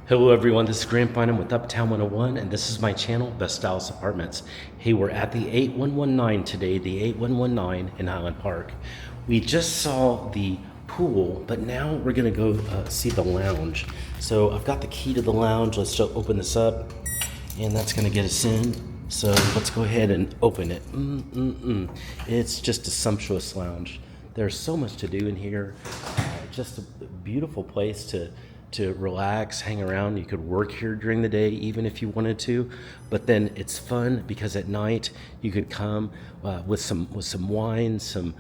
Hello everyone, this is Grant Bynum with Uptown 101, and this is my channel, Best Styles Apartments. Hey, we're at the 8119 today, the 8119 in Highland Park. We just saw the pool, but now we're gonna go see the lounge. So I've got the key to the lounge. Let's just open this up, and that's gonna get us in. So let's go ahead and open it. It's just a sumptuous lounge. There's so much to do in here. Just a beautiful place to relax, hang around. You could work here during the day even if you wanted to, but then it's fun because at night you could come with some wine, some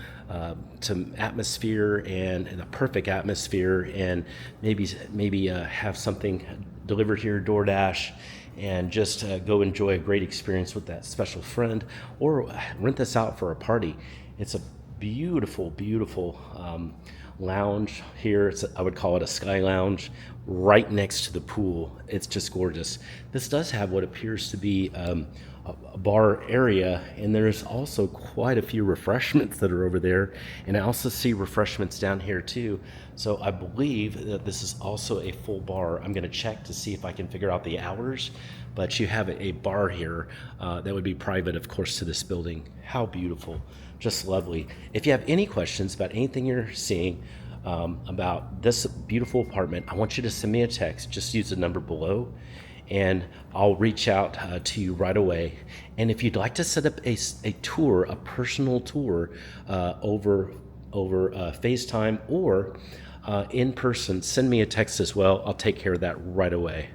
atmosphere, and a perfect atmosphere, and maybe have something delivered here, DoorDash, and just go enjoy a great experience with that special friend, or rent this out for a party. It's a beautiful lounge here. I would call it a sky lounge right next to the pool. It's just gorgeous. This does have what appears to be a bar area, and there's also quite a few refreshments that are over there, and I also see refreshments down here too. So I believe that this is also a full bar. I'm going to check to see if I can figure out the hours, but you have a bar here that would be private, of course, to this building. How beautiful. Just lovely. If you have any questions about anything you're seeing about this beautiful apartment, I want you to send me a text. Just use the number below, and I'll reach out to you right away. And if you'd like to set up a tour, a personal tour over FaceTime or in person, send me a text as well. I'll take care of that right away.